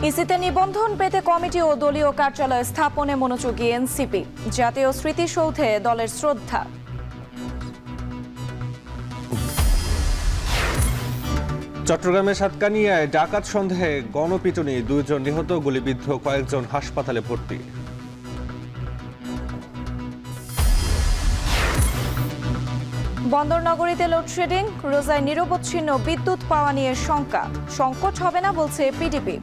ইসিতে নিবন্ধন পেতে কমিটি ও দলীয় কার্যালয় স্থাপনে মনোযোগী এনসিপি। জাতীয় স্মৃতিসৌধে দলের শ্রদ্ধা। চট্টগ্রামের সাতকানিয়ায় ডাকাত সন্দেহে গণপিটুনি, 2 জন নিহত, গুলিবিদ্ধ কয়েকজন হাসপাতালে ভর্তি। বন্দরনগরীতে লোডশেডিং, রোজায় নিরবচ্ছিন্ন বিদ্যুৎ পাওয়া নিয়ে শঙ্কা। সংকট হবে না বলছে পিডিপি।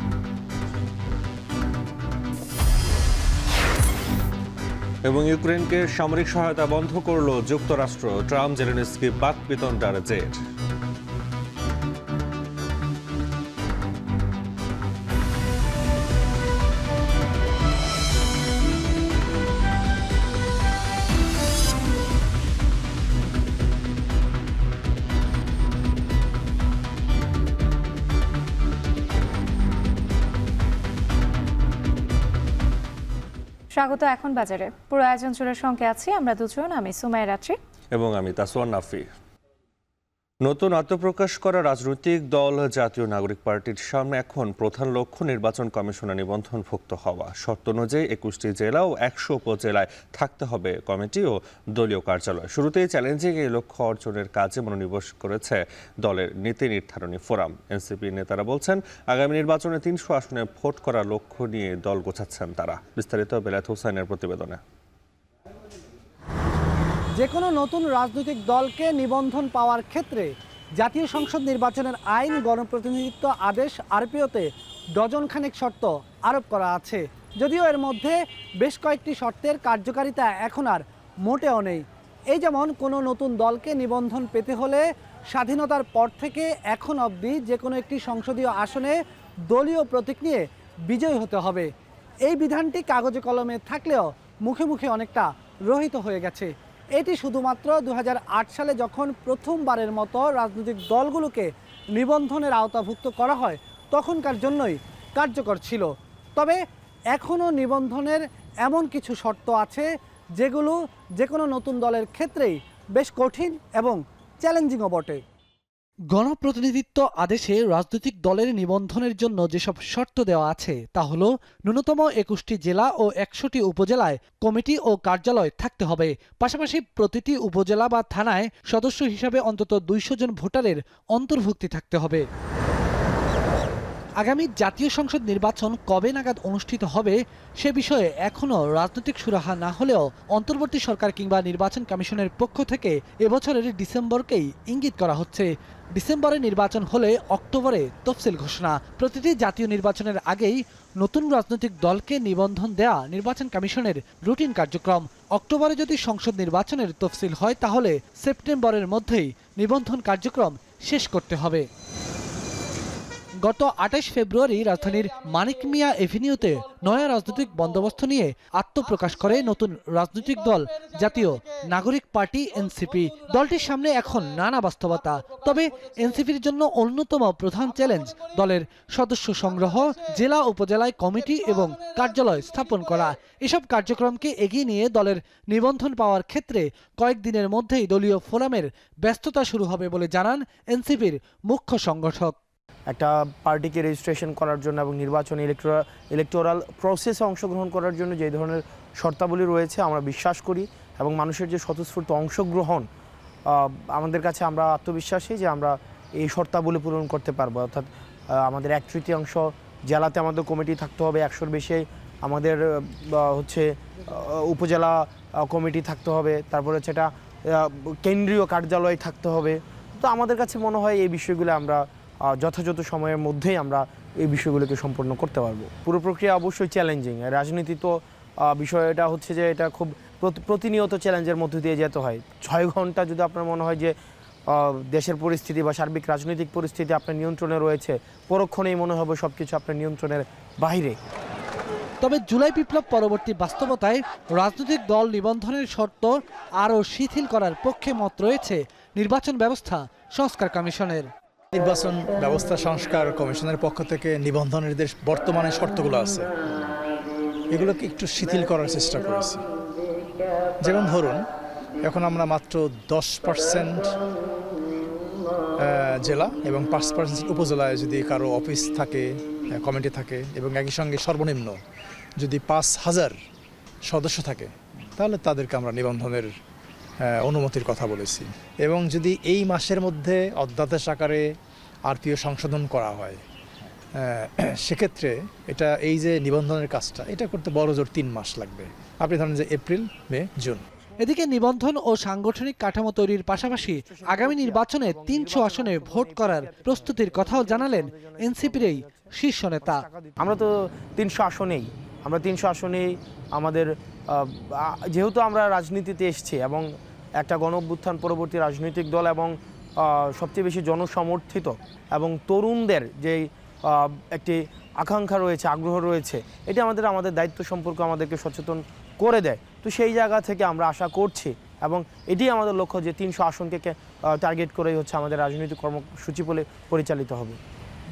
এবং ইউক্রেনকে সামরিক সহায়তা বন্ধ করল যুক্তরাষ্ট্র। ট্রাম্প জেলেনস্কি বাকবিতণ্ডার জের। স্বাগত এখন বাজারে। পুরো আয়োজন জুড়ে সঙ্গে আছি আমরা দুজন, আমি সুমাইয়া রাত্রি এবং আমি তাসওয়ান নাফি। নতুন আত্মপ্রকাশ করা রাজনৈতিক দল জাতীয় নাগরিক পার্টির সামনে এখন প্রধান লক্ষ্য নির্বাচন কমিশনে নিবন্ধনভুক্ত হওয়া। শর্ত অনুযায়ী 21টি জেলা ও 100 উপজেলায় থাকতে হবে কমিটি ও দলীয় কার্যালয়। শুরুতেই চ্যালেঞ্জিং এই লক্ষ্য অর্জনের কাজে মনোনিবেশ করেছে দলের নীতি নির্ধারণী ফোরাম। এনসিপি নেতারা বলছেন, আগামী নির্বাচনে 300 আসনে ভোট করার লক্ষ্য নিয়ে দল গোছাচ্ছেন তারা। বিস্তারিত বেলায়েত হোসেনের প্রতিবেদনে। যে কোনো নতুন রাজনৈতিক দলকে নিবন্ধন পাওয়ার ক্ষেত্রে জাতীয় সংসদ নির্বাচনের আইন, গণপ্রতিনিধিত্ব আদেশ, আরপিওতে ডজনখানেক শর্ত আরোপ করা আছে। যদিও এর মধ্যে বেশ কয়েকটি শর্তের কার্যকারিতা এখন আর মোটেও নেই। এই যেমন কোনো নতুন দলকে নিবন্ধন পেতে হলে স্বাধীনতার পর থেকে এখন অবধি যে কোনো একটি সংসদীয় আসনে দলীয় প্রতীক নিয়ে বিজয়ী হতে হবে। এই বিধানটি কাগজে কলমে থাকলেও মুখে মুখে অনেকটা রহিত হয়ে গেছে। এটি শুধুমাত্র 2008 সালে যখন প্রথমবারের মতো রাজনৈতিক দলগুলোকে নিবন্ধনের আওতাভুক্ত করা হয় তখনকার জন্যই কার্যকর ছিল। তবে এখনও নিবন্ধনের এমন কিছু শর্ত আছে যেগুলো যে কোনো নতুন দলের ক্ষেত্রেই বেশ কঠিন এবং চ্যালেঞ্জিংও বটে। গণপ্রতিনিধিত্ব আদেশে রাজনৈতিক দলের নিবন্ধনের জন্য যেসব শর্ত দেওয়া আছে তা হলো ন্যূনতম 21টি জেলা ও 100টি উপজেলায় কমিটি ও কার্যালয় থাকতে হবে। পাশাপাশি প্রতিটি উপজেলা বা থানায় সদস্য হিসাবে অন্তত 200 জন ভোটারের অন্তর্ভুক্তি থাকতে হবে। আগামী জাতীয় সংসদ নির্বাচন কবে নাগাদ অনুষ্ঠিত হবে সে বিষয়ে এখনও রাজনৈতিক সুরাহা না হলেও অন্তর্বর্তী সরকার কিংবা নির্বাচন কমিশনের পক্ষ থেকে এবছরের ডিসেম্বরকেই ইঙ্গিত করা হচ্ছে। ডিসেম্বরে নির্বাচন হলে অক্টোবরে তফসিল ঘোষণা। প্রতিটি জাতীয় নির্বাচনের আগেই নতুন রাজনৈতিক দলকে নিবন্ধন দেয়া নির্বাচন কমিশনের রুটিন কার্যক্রম। অক্টোবরে যদি সংসদ নির্বাচনের তফসিল হয় তাহলে সেপ্টেম্বরের মধ্যেই নিবন্ধন কার্যক্রম শেষ করতে হবে। গত 28 ফেব্রুয়ারি রাজধানীর মানিক মিয়া এভিনিউতে নয়া রাজনৈতিক বন্দোবস্ত নিয়ে আত্মপ্রকাশ করে নতুন রাজনৈতিক দল জাতীয় নাগরিক পার্টি এনসিপি। দলটির সামনে এখন নানা বাস্তবতা। তবে এনসিপির জন্য অন্যতম প্রধান চ্যালেঞ্জ দলের সদস্য সংগ্রহ, জেলা উপজেলায় কমিটি এবং কার্যালয় স্থাপন করা। এসব কার্যক্রমকে এগিয়ে নিয়ে দলের নিবন্ধন পাওয়ার ক্ষেত্রে কয়েকদিনের মধ্যেই দলীয় ফোরামের ব্যস্ততা শুরু হবে বলে জানান এনসিপির মুখ্য সংগঠক। একটা পার্টিকে রেজিস্ট্রেশন করার জন্য এবং নির্বাচনী ইলেকটোরাল প্রসেসে অংশগ্রহণ করার জন্য যে ধরনের শর্তাবলী রয়েছে আমরা বিশ্বাস করি এবং মানুষের যে স্বতঃস্ফূর্ত অংশগ্রহণ আমাদের কাছে আমরা আত্মবিশ্বাসী যে আমরা এই শর্তাবলী পূরণ করতে পারবো। অর্থাৎ আমাদের 1/3 জেলাতে আমাদের কমিটি থাকতে হবে, 100-র বেশি আমাদের উপজেলা কমিটি থাকতে হবে, তারপরে হচ্ছে এটা কেন্দ্রীয় কার্যালয় থাকতে হবে। তো আমাদের কাছে মনে হয় এই বিষয়গুলো আমরা যথাযথ সময়ের মধ্যেই আমরা এই বিষয়গুলোকে সম্পন্ন করতে পারবো। পুরো প্রক্রিয়া অবশ্যই চ্যালেঞ্জিং। রাজনীতি তো বিষয়টা হচ্ছে যে এটা খুব প্রতিনিয়ত চ্যালেঞ্জের মধ্যে দিয়ে যেতে হয়। 6 ঘন্টা যদি আপনার মনে হয় যে দেশের পরিস্থিতি বা সার্বিক রাজনৈতিক পরিস্থিতি আপনার নিয়ন্ত্রণে রয়েছে, পরক্ষণেই মনে হবে সব কিছু আপনার নিয়ন্ত্রণের বাইরে। তবে জুলাই বিপ্লব পরবর্তী বাস্তবতায় রাজনৈতিক দল নিবন্ধনের শর্ত আরও শিথিল করার পক্ষে মত রয়েছে নির্বাচন ব্যবস্থা সংস্কার কমিশনের। নির্বাচন ব্যবস্থা সংস্কার কমিশনের পক্ষ থেকে নিবন্ধনের যে বর্তমানে শর্তগুলো আছে এগুলোকে একটু শিথিল করার চেষ্টা করেছি। যেমন ধরুন, এখন আমরা মাত্র 10% জেলা এবং 5% উপজেলায় যদি কারো অফিস থাকে, কমিটি থাকে এবং একই সঙ্গে সর্বনিম্ন যদি 5,000 সদস্য থাকে তাহলে তাদেরকে আমরা নিবন্ধনের অনুমতির কথা বলেছি। এবং যদি এই মাসের মধ্যে অধ্যাদেশ আকারে আরপিও সংশোধন করা হয় সেক্ষেত্রে এটা এই যে নিবন্ধনের কাজটা এটা করতে বড় জোর 3 মাস লাগবে। আপনি ধরেন যে এপ্রিল, মে, জুন। এদিকে নিবন্ধন ও সাংগঠনিক কাঠামো তৈরির পাশাপাশি আগামী নির্বাচনে 300 আসনে ভোট করার প্রস্তুতির কথাও জানালেন এনসিপির এই শীর্ষ নেতা। আমরা তো 300 আসনেই আমাদের যেহেতু আমরা রাজনীতিতে এসেছি এবং একটা গণ-অভ্যুত্থান পরবর্তী রাজনৈতিক দল এবং সবচেয়ে বেশি জনসমর্থিত এবং তরুণদের যে একটি আকাঙ্ক্ষা রয়েছে, আগ্রহ রয়েছে, এটা আমাদের দায়িত্ব সম্পর্কে আমাদেরকে সচেতন করে দেয়। তো সেই জায়গা থেকে আমরা আশা করছি এবং এটি আমাদের লক্ষ্য যে 300 আসনকে টার্গেট করেই হচ্ছে আমাদের রাজনৈতিক কর্মসূচি বলে পরিচালিত হবে।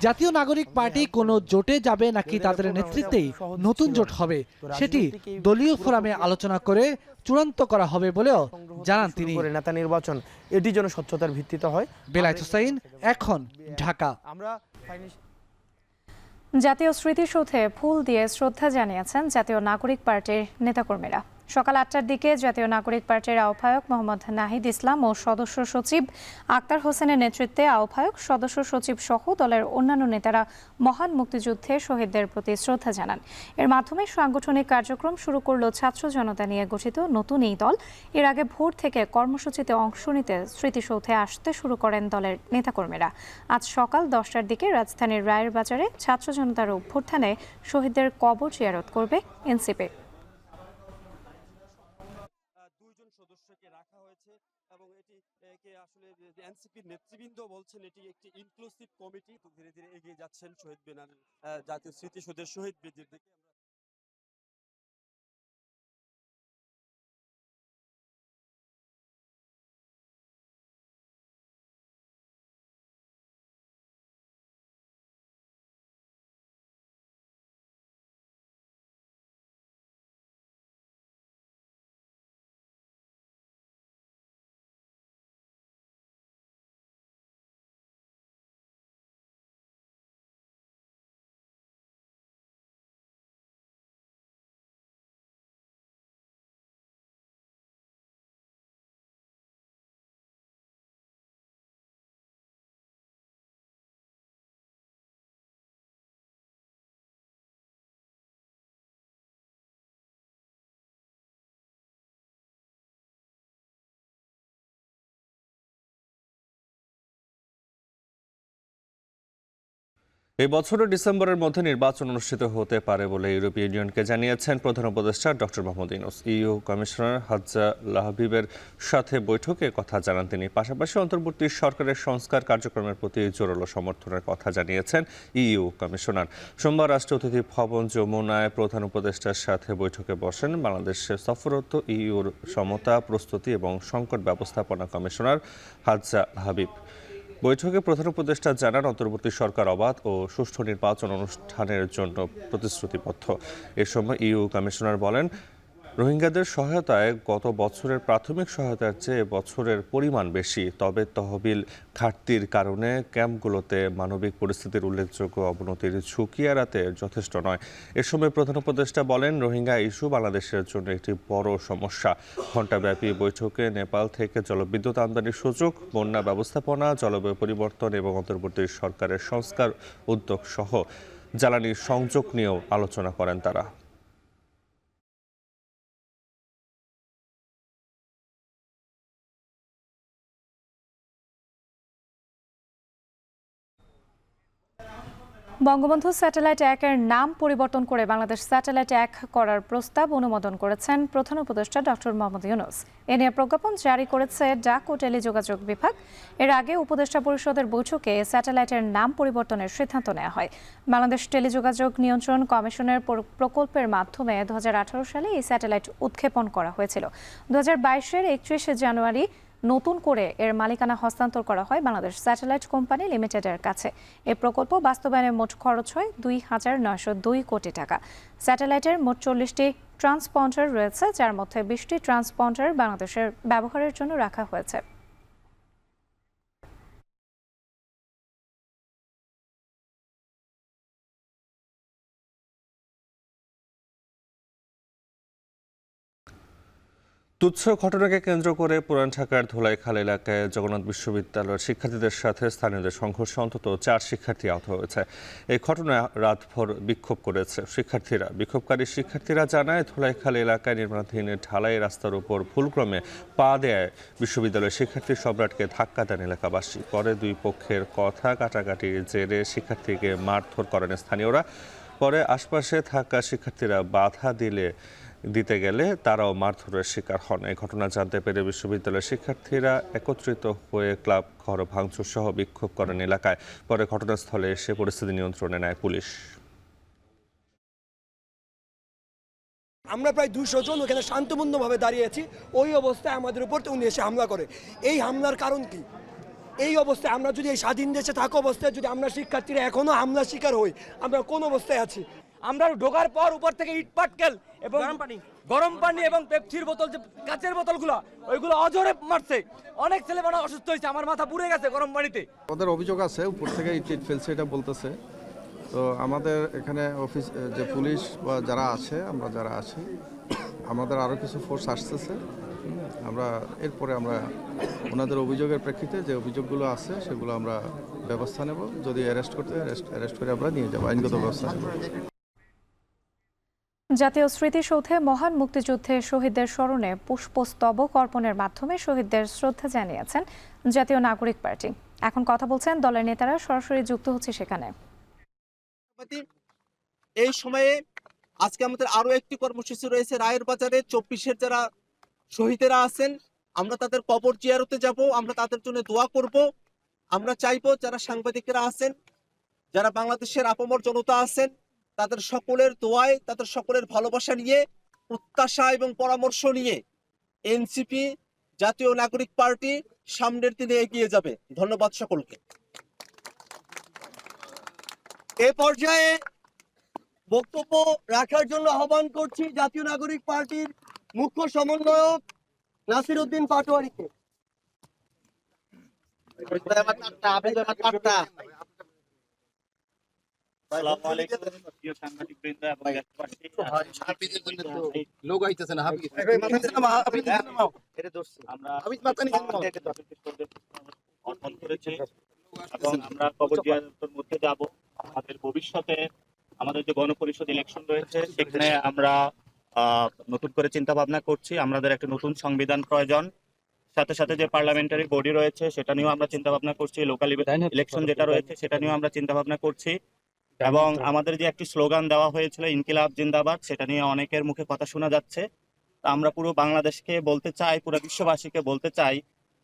জাতীয় নাগরিক পার্টি কোনো জোটে যাবে নাকি তাদের নেতৃত্বেই নতুন জোট হবে সেটি দলীয় ফোরামে আলোচনা করে চূড়ান্ত করা হবে বলেও জানান তিনি। নেতা নির্বাচন এটি যেন স্বচ্ছতার ভিত্তিতে হয়। বেলায়েত হোসাইন, এখন, ঢাকা। জাতীয় স্মৃতিসৌধে ফুল দিয়ে শ্রদ্ধা জানিয়েছেন জাতীয় নাগরিক পার্টির নেতাকর্মীরা। সকাল 8টার দিকে জাতীয় নাগরিক পার্টির আহ্বায়ক মোহাম্মদ নাহিদ ইসলাম ও সদস্য সচিব আক্তার হোসেনের নেতৃত্বে আহ্বায়ক, সদস্য সচিব সহ দলের অন্যান্য নেতারা মহান মুক্তিযুদ্ধে শহীদদের প্রতি শ্রদ্ধা জানান। এর মাধ্যমে সাংগঠনিক কার্যক্রম শুরু করল ছাত্র জনতা নিয়ে গঠিত নতুন এই দল। এর আগে ভোর থেকে কর্মসূচিতে অংশ নিতে স্মৃতিসৌধে আসতে শুরু করেন দলের নেতাকর্মীরা। আজ সকাল 10টার দিকে রাজধানীর রায়ের বাজারে ছাত্র জনতার অভ্যুত্থানে শহীদদের কবর জিয়ারত করবে এনসিপি। সদস্যকে রাখা হয়েছে এবং এটিকে আসলে এনসিপির নেতৃবৃন্দ বলছেন এটি একটি ইনক্লুসিভ কমিটি। ধীরে ধীরে এগিয়ে যাচ্ছেন শহীদ মিনার জাতীয় স্মৃতিসৌধের শহীদ বেদির দিকে। এই বছরের ডিসেম্বরের মধ্যে নির্বাচন অনুষ্ঠিত হতে পারে বলে ইউরোপীয় ইউনিয়নকে জানিয়েছেন প্রধান উপদেষ্টা doctor Mohammad Yunus. E U commissioner Hadja লাহবিবের সাথে বৈঠকে কথা জানান তিনি। পাশাপাশি অন্তর্বর্তী সরকারের সংস্কার কার্যক্রমের প্রতি জোরালো সমর্থনের কথা জানিয়েছেন ইইউ কমিশনার। সোমবার রাষ্ট্র অতিথি ভবন যমুনায় প্রধান উপদেষ্টার সাথে বৈঠকে বসেন বাংলাদেশে সফররত ইইউর সমতা, প্রস্তুতি এবং সংকট ব্যবস্থাপনা কমিশনার হাজ্জা লাহবিব। বৈঠকে প্রধান উপদেষ্টা জানান অন্তর্বর্তী সরকার অবাধ ও সুষ্ঠু নির্বাচন অনুষ্ঠানের জন্য প্রতিশ্রুতিবদ্ধ। এ সময় ইইউ কমিশনার বলেন, রোহিঙ্গাদের সহায়তায় গত বছরের প্রাথমিক সহায়তার চেয়ে বছরের পরিমাণ বেশি, তবে তহবিল ঘাটতির কারণে ক্যাম্পগুলোতে মানবিক পরিস্থিতির উল্লেখযোগ্য অবনতির ঝুঁকি এড়াতে যথেষ্ট নয়। এ সময় প্রধান উপদেষ্টা বলেন, রোহিঙ্গা ইস্যু বাংলাদেশের জন্য একটি বড় সমস্যা। ঘণ্টাব্যাপী বৈঠকে নেপাল থেকে জলবিদ্যুৎ আমদানির সুযোগ, বন্যা ব্যবস্থাপনা, জলবায়ু পরিবর্তন এবং অন্তর্বর্তী সরকারের সংস্কার উদ্যোগ সহ জ্বালানি সংযোগ নিয়েও আলোচনা করেন তারা। বঙ্গবন্ধু স্যাটেলাইট 1-এর নাম পরিবর্তন করে বাংলাদেশ স্যাটেলাইট 1 করার প্রস্তাব অনুমোদন করেছেন প্রধান উপদেষ্টা ডক্টর মোহাম্মদ ইউনূস। এ নিয়ে প্রজ্ঞাপন জারি করেছে ডাক ও টেলিযোগাযোগ বিভাগ। এর আগে উপদেষ্টা পরিষদের বৈঠকে স্যাটেলাইটের নাম পরিবর্তনের সিদ্ধান্ত নেওয়া হয়। বাংলাদেশ টেলিযোগাযোগ নিয়ন্ত্রণ কমিশনের প্রকল্পের মাধ্যমে 2018 সালে এই স্যাটেলাইট উৎক্ষেপণ করা হয়েছিল। 2022-এর 31 জানুয়ারি নতুন করে এর মালিকানা হস্তান্তর করা হয় বাংলাদেশ স্যাটেলাইট কোম্পানি লিমিটেডের কাছে। এই প্রকল্প বাস্তবায়নে মোট খরচ হয় 2,902 কোটি টাকা। স্যাটেলাইটের মোট 40টি ট্রান্সপন্ডার রয়েছে, যার মধ্যে 20টি ট্রান্সপন্ডার বাংলাদেশের ব্যবহারের জন্য রাখা হয়েছে। তুচ্ছ ঘটনাকে কেন্দ্র করে পুরান ঢাকার ধোলাইখাল এলাকায় জগন্নাথ বিশ্ববিদ্যালয়ের শিক্ষার্থীদের সাথে স্থানীয়দের সংঘর্ষে অন্তত 4 শিক্ষার্থী আহত হয়েছে। এই ঘটনায় রাতভর বিক্ষোভ করেছে শিক্ষার্থীরা। বিক্ষোভকারী শিক্ষার্থীরা জানায়, ধোলাইখাল এলাকায় নির্মাণাধীন ঢালাই রাস্তার উপর ভুলক্রমে পা দেয় বিশ্ববিদ্যালয়ের শিক্ষার্থী সম্রাটকে ধাক্কা দেন এলাকাবাসী। পরে দুই পক্ষের কথা কাটাকাটির জেরে শিক্ষার্থীকে মারধর করেন স্থানীয়রা। পরে আশপাশে থাকা শিক্ষার্থীরা বাধা দিতে গেলে তারাও মারধরের শিকার হন। এই ঘটনা জানতে পেরে বিশ্ববিদ্যালয়ের শিক্ষার্থীরা একত্রিত হয়ে ক্লাব ঘর ভাঙচুর সহ বিক্ষোভ করেন এলাকায়। পরে ঘটনাস্থলে এসে পরিস্থিতি নিয়ন্ত্রণে নেয় পুলিশ। আমরা প্রায় 200 জন ওখানে শান্তপূর্ণভাবে দাঁড়িয়েছি। ওই অবস্থায় আমাদের উপর উনি এসে হামলা করে। এই হামলার কারণ কি? এই অবস্থায় আমরা যদি এই স্বাধীন দেশে থাকা অবস্থায় যদি আমরা শিক্ষার্থীরা এখনো হামলার শিকার হই, আমরা কোন অবস্থায় আছি? আমরা ঢোকার পর উপর থেকে ইট পাটকেল এবং গরম পানি এবং পেপসির বোতল, যে কাচের বোতলগুলো, ওইগুলো অজরে মারছে। অনেক ছেলেমেয়েরা অসুস্থ হয়েছে, আমার মাথা পুড়ে গেছে গরম পানিতে। আমাদের অভিযোগ আছে উপর থেকে ইট ফেলছে, এটা বলতেছে। তো আমাদের এখানে অফিস যে পুলিশ বা যারা আছে, আমরা যারা আছি, আমাদের আরও কিছু ফোর্স আসতেছে। আমরা এরপরে আমরা ওনাদের অভিযোগের প্রেক্ষিতে যে অভিযোগগুলো আছে সেগুলো আমরা ব্যবস্থা নেব। যদি অ্যারেস্ট করে আমরা নিয়ে যাবো, আইনগত ব্যবস্থা নেব। জাতীয় স্মৃতিসৌধে মহান মুক্তিযুদ্ধে শহীদদের স্মরণে পুষ্পস্তবক অর্পণের মাধ্যমে শহীদদের শ্রদ্ধা জানিয়েছেন জাতীয় নাগরিক পার্টি। এখন কথা বলছেন দলের নেতারা, সরাসরি যুক্ত হচ্ছে সেখানে। এই সময়ে আজকে আমাদের আরো একটি কর্মসূচি রয়েছে রায়ের বাজারে। 24-এর যারা শহীদেরা আছেন, আমরা তাদের কবর জিয়ারতে যাব, আমরা তাদের জন্য দোয়া করব। আমরা চাইবো যারা সাংবাদিকেরা আছেন, যারা বাংলাদেশের আপামর জনতা আছেন, তাদের সকলের দোয়ায়, তাদের সকলের ভালোবাসা নিয়ে, প্রত্যাশা এবং পরামর্শ নিয়ে এনসিপি জাতীয় নাগরিক পার্টি সামনের দিনে এগিয়ে যাবে। ধন্যবাদ সকলকে। এ পর্যায়ে বক্তব্য রাখার জন্য আহ্বান করছি জাতীয় নাগরিক পার্টির মুখ্য সমন্বয়ক নাসিরউদ্দিন পাটোয়ারিকে। আমরা কবর জিয়ারতের মধ্যে যাব। আমাদের ভবিষ্যতে আমাদের যে গণপরিষদ ইলেকশন রয়েছে, সেখানে আমরা নতুন করে চিন্তা ভাবনা করছি। আমাদের একটা নতুন সংবিধান প্রয়োজন। সাথে সাথে যে পার্লামেন্টারি বডি রয়েছে সেটা নিয়েও আমরা চিন্তা ভাবনা করছি। লোকাল ইলেকশন যেটা রয়েছে সেটা নিয়েও আমরা চিন্তা ভাবনা করছি। এবং আমাদের যে একটি স্লোগান দেওয়া হয়েছিল ইনকিলাব জিন্দাবাদ, সেটা নিয়ে অনেকের মুখে কথা শোনা যাচ্ছে। আমরা পুরো বাংলাদেশকে বলতে চাই, পুরো বিশ্ববাসীকে বলতে চাই,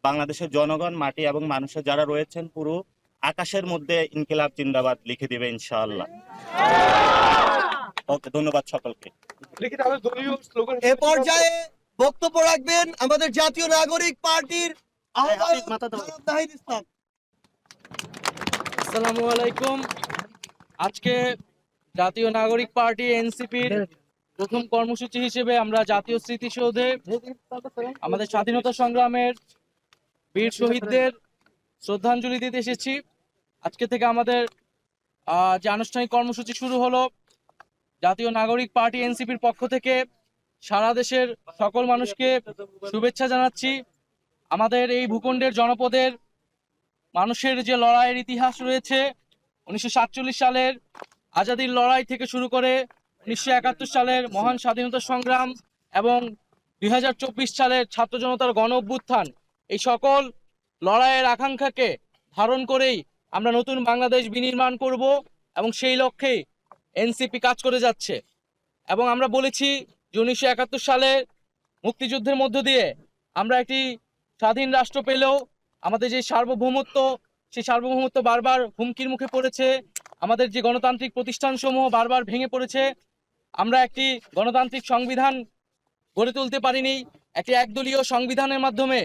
বাংলাদেশের জনগণ, মাটি এবং মানুষের যারা রয়েছেন, পুরো আকাশের মধ্যে ইনকিলাব জিন্দাবাদ লিখে দিবে ইনশাআল্লাহ। ওকে, ধন্যবাদ সকলকে। এ পর্যায়ে বক্তব্য রাখবেন আমাদের জাতীয় নাগরিক পার্টির আহ্বায়ক নাহিদ ইসলাম। আসসালামু আলাইকুম। আজকে জাতীয় নাগরিক পার্টি এনসিপির প্রথম কর্মসূচি হিসেবে আমরা জাতীয় স্মৃতিসৌধে আমাদের স্বাধীনতা সংগ্রামের বীর শহীদদের শ্রদ্ধাঞ্জলি দিতে এসেছি। আজকে থেকে আমাদের যে আনুষ্ঠানিক কর্মসূচি শুরু হলো। জাতীয় নাগরিক পার্টি এনসিপির পক্ষ থেকে সারা দেশের সকল মানুষকে শুভেচ্ছা জানাচ্ছি। আমাদের এই ভূখণ্ডের জনপদের মানুষের যে লড়াইয়ের ইতিহাস রয়েছে, 1947 সালের আজাদির লড়াই থেকে শুরু করে 1971 সালের মহান স্বাধীনতা সংগ্রাম এবং 2024 সালের ছাত্র জনতার গণ অভ্যুত্থান, এই সকল লড়াইয়ের আকাঙ্ক্ষাকে ধারণ করেই আমরা নতুন বাংলাদেশ বিনির্মাণ করব এবং সেই লক্ষ্যে এনসিপি কাজ করে যাচ্ছে। এবং আমরা বলেছি যে 1971 সালের মুক্তিযুদ্ধের মধ্য দিয়ে আমরা একটি স্বাধীন রাষ্ট্র পেলেও আমাদের যে সার্বভৌমত্ব, সেই সার্বভৌমত্ব বারবার হুমকির মুখে পড়েছে। আমাদের যে গণতান্ত্রিক প্রতিষ্ঠানসমূহ বারবার ভেঙে পড়েছে। আমরা একটি গণতান্ত্রিক সংবিধান গড়ে তুলতে পারিনি। একটি একদলীয় সংবিধানের মাধ্যমে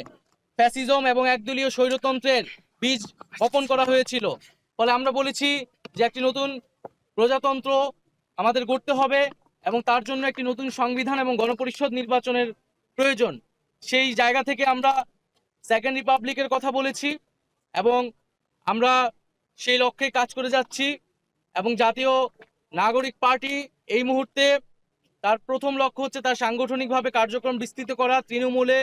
ফ্যাসিজম এবং একদলীয় স্বৈরতন্ত্রের বীজ বপন করা হয়েছিল। ফলে আমরা বলেছি যে একটি নতুন প্রজাতন্ত্র আমাদের গড়তে হবে এবং তার জন্য একটি নতুন সংবিধান এবং গণপরিষদ নির্বাচনের প্রয়োজন। সেই জায়গা থেকে আমরা সেকেন্ড রিপাবলিকের কথা বলেছি এবং আমরা সেই লক্ষ্যে কাজ করে যাচ্ছি। এবং জাতীয় নাগরিক পার্টি এই মুহূর্তে তার প্রথম লক্ষ্য হচ্ছে তার সাংগঠনিকভাবে কার্যক্রম বিস্তৃত করা, তৃণমূলে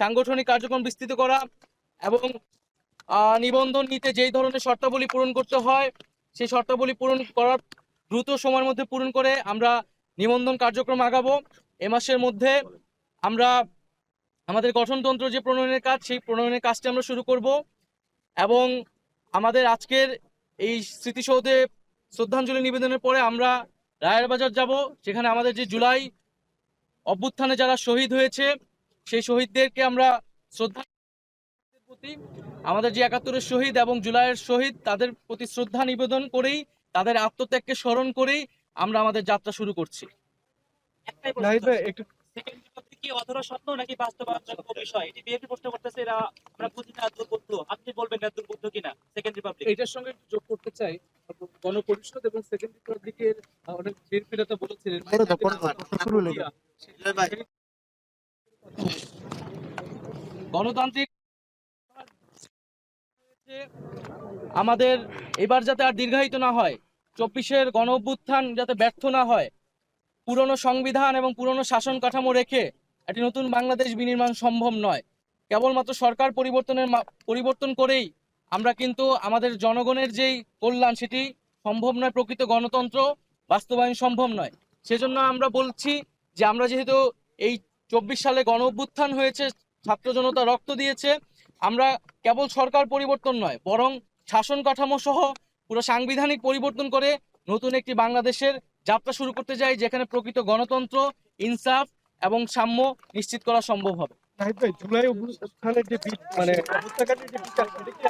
সাংগঠনিক কার্যক্রম বিস্তৃত করা এবং নিবন্ধন নিতে যেই ধরনের শর্তাবলী পূরণ করতে হয় সেই শর্তাবলী পূরণ করার দ্রুত সময়ের মধ্যে পূরণ করে আমরা নিবন্ধন কার্যক্রম আগাবো। এ মাসের মধ্যে আমরা আমাদের গঠনতন্ত্র যে প্রণয়নের কাজ, সেই প্রণয়নের কাজটি আমরা শুরু করব এবং আমাদের আজকের এই স্মৃতিসৌধে শ্রদ্ধাঞ্জলি নিবেদনের পরে আমরা রায়ের বাজার যাব, সেখানে আমাদের যে জুলাই অভ্যুত্থানে যারা শহীদ হয়েছে সেই শহীদদেরকে আমরা শ্রদ্ধা প্রতি, আমাদের যে ৭১-এর শহীদ এবং জুলাইয়ের শহীদ তাদের প্রতি শ্রদ্ধা নিবেদন করেই, তাদের আত্মত্যাগকে স্মরণ করেই আমরা আমাদের যাত্রা শুরু করছি। কি অধরা স্বপ্ন নাকি বাস্তবায়নযোগ্য বিষয়? এটি বিএনপি প্রশ্ন করতেছে, এরা আমরা বুঝি না দুর্বুদ্ধ। আপনি বলবেন না দুর্বুদ্ধ কিনা সেকেন্ড রিপাবলিক? এটার সঙ্গে একটু যোগ করতে চাই, গণপরিষদ এবং সেকেন্ড রিপাবলিকের অনেক বিএনপি নেতা বলেছিলেন গণতান্ত্রিক আমাদের এবার যাতে আর দীর্ঘায়িত না হয়, ২৪-এর গণ অভ্যুত্থান যাতে ব্যর্থ না হয়, পুরনো সংবিধান এবং পুরনো শাসন কাঠামো রেখে একটি নতুন বাংলাদেশ বিনির্মাণ সম্ভব নয়। কেবলমাত্র সরকার পরিবর্তন করেই আমরা কিন্তু আমাদের জনগণের যেই কল্যাণ সেটি সম্ভব নয়, প্রকৃত গণতন্ত্র বাস্তবায়ন সম্ভব নয়। সেজন্য আমরা বলছি যে আমরা যেহেতু এই ২৪ সালে গণ অভ্যুত্থান হয়েছে, ছাত্র জনতা রক্ত দিয়েছে, আমরা কেবল সরকার পরিবর্তন নয় বরং শাসন কাঠামো সহ পুরো সাংবিধানিক পরিবর্তন করে নতুন একটি বাংলাদেশের যাত্রা শুরু করতে যাই, যেখানে প্রকৃত গণতন্ত্র, ইনসাফ এবং সাম্য নিশ্চিত করা সম্ভব হবে। জুলাই অভ্যুত্থানের যে মানে হত্যাকাণ্ডের যে বিচার, সেটা কি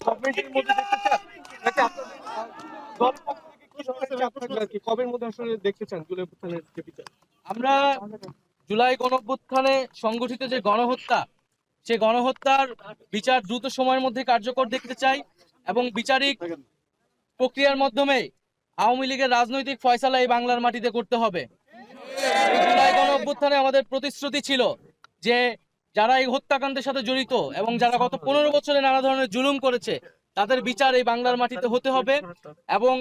গভর্নমেন্টের মধ্যে দেখতে চান নাকি আপনাদের কবের মধ্যে আসলে দেখতে চান জুলাই অভ্যুত্থানের যে বিচার? আমরা জুলাই গণঅভ্যুত্থানে সংগঠিত যে গণহত্যা, সেই গণহত্যার বিচার দ্রুত সময়ের মধ্যে কার্যকর দেখতে চাই এবং বিচারিক প্রক্রিয়ার মাধ্যমে আওয়ামী লীগের রাজনৈতিক ফয়সালা এই বাংলার মাটিতে করতে হবে। এই জুলাই গণঅভ্যুত্থানে আমাদের প্রতিশ্রুতি ছিল যে যারা এই হত্যাকাণ্ডের সাথে জড়িত এবং যারা গত ১৫ বছরে নানা ধরনের জুলুম করেছে তাদের বিচার এই বাংলার মাটিতে হতে হবে এবং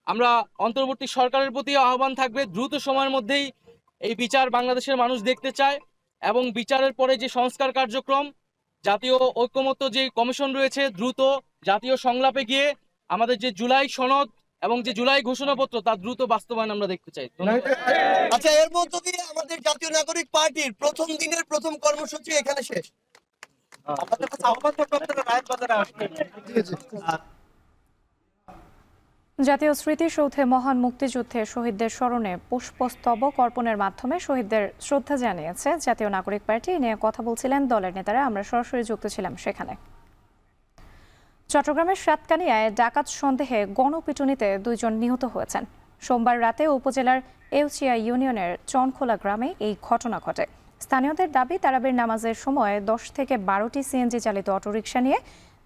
আমরা অন্তর্বর্তী সরকারের প্রতি আহ্বান থাকবে দ্রুত সময়ের মধ্যেই এই বিচার বাংলাদেশের মানুষ দেখতে চায় এবং বিচারের পরে যে সংস্কার কার্যক্রম, জাতীয় ঐক্যমত্য যে কমিশন রয়েছে, দ্রুত জাতীয় সংলাপে গিয়ে আমাদের যে জুলাই সনদ এবং যে জুলাই ঘোষণাপত্র তার দ্রুত বাস্তবায়ন আমরা দেখতে চাই। আচ্ছা, এর মধ্য দিয়ে আমাদের জাতীয় নাগরিক পার্টির প্রথম দিনের প্রথম কর্মসূচি এখানে শেষ। আমাদের কাছে আহ্বান থাকবে আপনারা রায়ের বাজারে আসবেন। জাতীয় স্মৃতিসৌধে মহান মুক্তিযুদ্ধে শহীদদের স্মরণে পুষ্পস্তবক অর্পণের মাধ্যমে শহীদদের শ্রদ্ধা জানিয়েছে জাতীয় নাগরিক পার্টি। নিয়ে কথা বলছিলেন দলের নেতারা, আমরা সরাসরি যুক্ত ছিলাম সেখানে। চট্টগ্রামের সাতকানিয়ায় ডাকাত সন্দেহে গণপিটুনিতে ২ জন নিহত হয়েছেন। সোমবার রাতে উপজেলার এউচিয়া ইউনিয়নের চনখোলা গ্রামে এই ঘটনা ঘটে। স্থানীয়দের দাবি, তারাবির নামাজের সময় ১০ থেকে ১২টি সিএনজি চালিত অটোরিকশা নিয়ে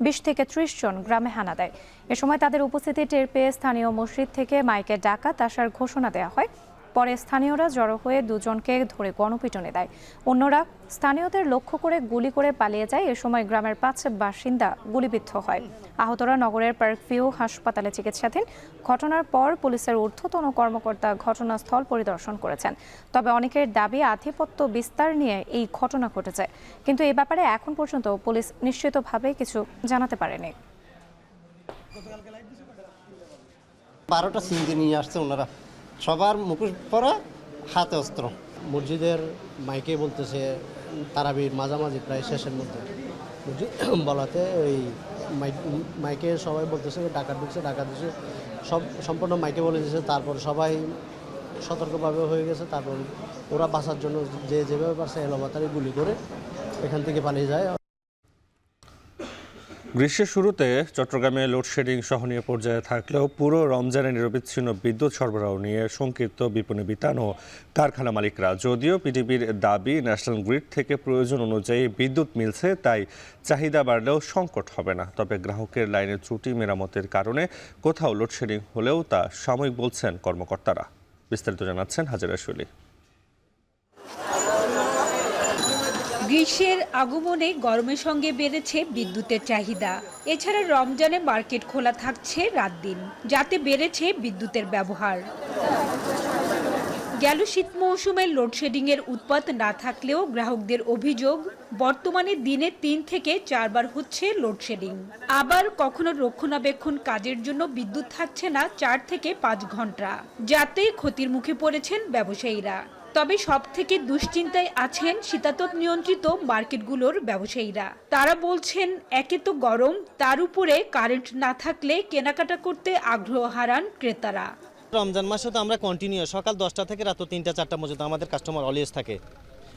২০ থেকে ৩০ জন গ্রামে হানা দেয়। এ সময় তাদের উপস্থিতি টের পেয়ে স্থানীয় মসজিদ থেকে মাইকে ডাকাত আসার ঘোষণা দেওয়া হয়। পরে স্থানীয়রা জড়ো হয়ে ২ জনকে ধরে গণপিটুনি দেয়। অন্যরা স্থানীয়দের লক্ষ্য করে গুলি করে পালিয়ে যায়। এ সময় গ্রামের ৫ বাসিন্দা গুলিবিদ্ধ হয়। আহতরা নগরের পার্কভিউ হাসপাতালে চিকিৎসাধীন। ঘটনার পর পুলিশের ঊর্ধ্বতন কর্মকর্তা ঘটনাস্থল পরিদর্শন করেছেন। তবে অনেকের দাবি, আধিপত্য বিস্তার নিয়ে এই ঘটনা ঘটেছে, কিন্তু এ ব্যাপারে এখন পর্যন্ত পুলিশ নিশ্চিতভাবে কিছু জানাতে পারেনি। ১২টা সিএনজি নিয়ে আসছে ওনারা, সবার মুখোশ পরা, হাতে অস্ত্র। মসজিদের মাইকে বলতেছে তারাবির মাঝামাঝি প্রায় শেষের মধ্যে বলাতে ওই মাইকে সবাই বলতেছে ডাকাত ঢুকছে, ডাকাত ঢুকছে, সব সম্পূর্ণ মাইকে বলে দিয়েছে। তারপর সবাই সতর্কভাবে হয়ে গেছে। তারপর ওরা বাঁচার জন্য যে যেভাবে পারছে এলোপাতাড়ি গুলি করে এখান থেকে পালিয়ে যায়। গ্রীষ্মের শুরুতে চট্টগ্রামে লোডশেডিং সহনীয় পর্যায়ে থাকলেও পুরো রমজানে নিরবিচ্ছিন্ন বিদ্যুৎ সরবরাহ নিয়ে শঙ্কিত বিপণী বিতান ও কারখানা মালিকরা। যদিও পিডিবির দাবি, ন্যাশনাল গ্রিড থেকে প্রয়োজন অনুযায়ী বিদ্যুৎ মিলছে, তাই চাহিদা বাড়লেও সংকট হবে না। তবে গ্রাহকের লাইনের ত্রুটি মেরামতের কারণে কোথাও লোডশেডিং হলেও তা সাময়িক বলছেন কর্মকর্তারা। বিস্তারিত জানাচ্ছেন হাজেরা শৈলী। গ্রীষ্মের আগমনে গরমের সঙ্গে বেড়েছে বিদ্যুতের চাহিদা। এছাড়া রমজানে মার্কেট খোলা থাকছে রাত দিন, যাতে বেড়েছে বিদ্যুতের ব্যবহার। গেল শীত মৌসুমে লোডশেডিংয়ের উৎপাত না থাকলেও গ্রাহকদের অভিযোগ বর্তমানে দিনে 3 থেকে 4 বার হচ্ছে লোডশেডিং। আবার কখনো রক্ষণাবেক্ষণ কাজের জন্য বিদ্যুৎ থাকছে না 4 থেকে 5 ঘন্টা, যাতে ক্ষতির মুখে পড়েছেন ব্যবসায়ীরা। তবে সবথেকে দুশ্চিন্তায় আছেন শীতাতপ নিয়ন্ত্রিত মার্কেটগুলোর ব্যবসায়ীরা। তারা বলছেন, একে তো গরম, তার উপরে কারেন্ট না থাকলে কেনাকাটা করতে আগ্রহ হারান ক্রেতারা। রমজান মাসে তো আমরা কন্টিনিউ সকাল 10টা থেকে রাত 3টা 4টা পর্যন্ত আমাদের কাস্টমার অলওয়েজ থাকে।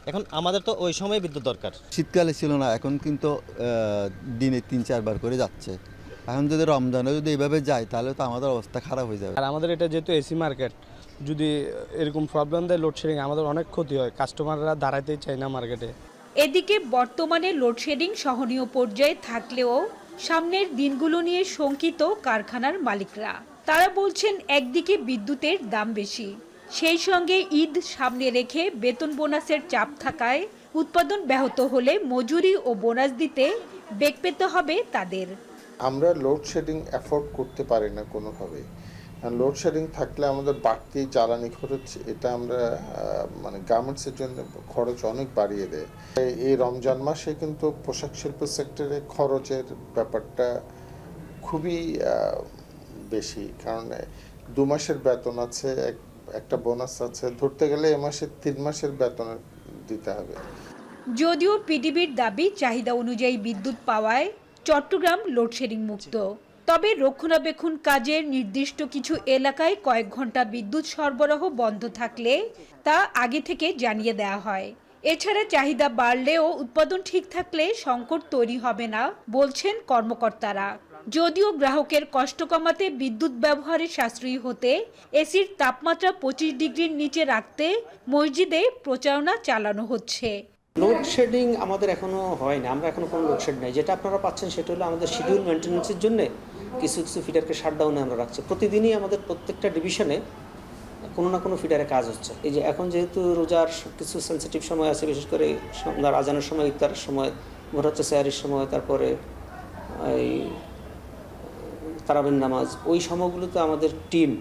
এখন আমাদের তো ওই সময় বিদ্যুৎ দরকার। শীতকালে ছিল না, এখন কিন্তু দিনে 3-4 বার করে যাচ্ছে। এখন যদি রমজানে যদি এইভাবে যায় তাহলে তো আমাদের অবস্থা খারাপ হয়ে যাবে। আর আমাদের এটা যেহেতু এসি মার্কেট, যদি এরকম প্রবলেম দেয় লোডশেডিং, আমাদের অনেক ক্ষতি হয়, কাস্টমাররা দাঁড়াতেই চায় না মার্কেটে। এদিকে বর্তমানে লোডশেডিং সহনীয় পর্যায়ে থাকলেও সামনের দিনগুলো নিয়ে শঙ্কিত কারখানার মালিকরা। তারা বলছেন, একদিকে বিদ্যুতের দাম বেশি, সেই সঙ্গে ঈদ সামনে রেখে বেতন বোনাসের চাপ থাকায় উৎপাদন ব্যাহত হলে মজুরি ও বোনাস দিতে বেগ পেতে হবে তাদের। আমরা লোডশেডিং অ্যাফোর্ড করতে পারি না কোনোভাবেই। লোডশেডিং থাকলে আমাদের বাড়তি জ্বালানি খরচ, এটা আমরা মানে গার্মেন্টসের জন্য খরচ অনেক বাড়িয়ে দেয়। এই রমজান মাসে কিন্তু পোশাক শিল্প সেক্টরে খরচের ব্যাপারটা খুবই বেশি, কারণ 2 মাসের বেতন আছে, একটা বোনাস আছে, ধরতে গেলে এ মাসে 3 মাসের বেতন দিতে হবে। যদিও পিডিবির দাবি চাহিদা অনুযায়ী বিদ্যুৎ পাওয়ায় চট্টগ্রাম লোডশেডিং মুক্ত। তবে রক্ষণাবেক্ষণ কাজের নির্দিষ্ট কিছু এলাকায় কয়েক ঘন্টা বিদ্যুৎ সরবরাহ বন্ধ থাকলে তা আগে থেকে জানিয়ে দেওয়া হয়। এছাড়া চাহিদা বাড়লেও উৎপাদন ঠিক থাকলে সংকট তৈরি হবে না বলছেন কর্মকর্তারা। যদিও গ্রাহকের কষ্ট কমাতে বিদ্যুৎ ব্যবহারে সাশ্রয়ী হতে এসির তাপমাত্রা 25 ডিগ্রির নিচে রাখতে মসজিদে প্রচারণা চালানো হচ্ছে। লোডশেডিং আমাদের এখনো হয় না, আমরা এখনো কোনো লোডশেড নাই। যেটা আপনারা পাচ্ছেন সেটা হলো আমাদের শিডিউল মেনটেন্যান্সের জন্য কিছু কিছু ফিডারকে শাটডাউনে আমরা রাখছি। প্রতিদিনই আমাদের প্রত্যেকটা ডিভিশনে কোনো না কোনো ফিডারে কাজ হচ্ছে। এই যে এখন যেহেতু রোজার কিছু সেন্সিটিভ সময় আছে, বিশেষ করে সন্ধ্যার আজানের সময়, ইফতারের সময়, ভোর হচ্ছে সেহরির সময়, তারপরে এই তারাবির নামাজ, ওই সময়গুলোতে আমাদের টিম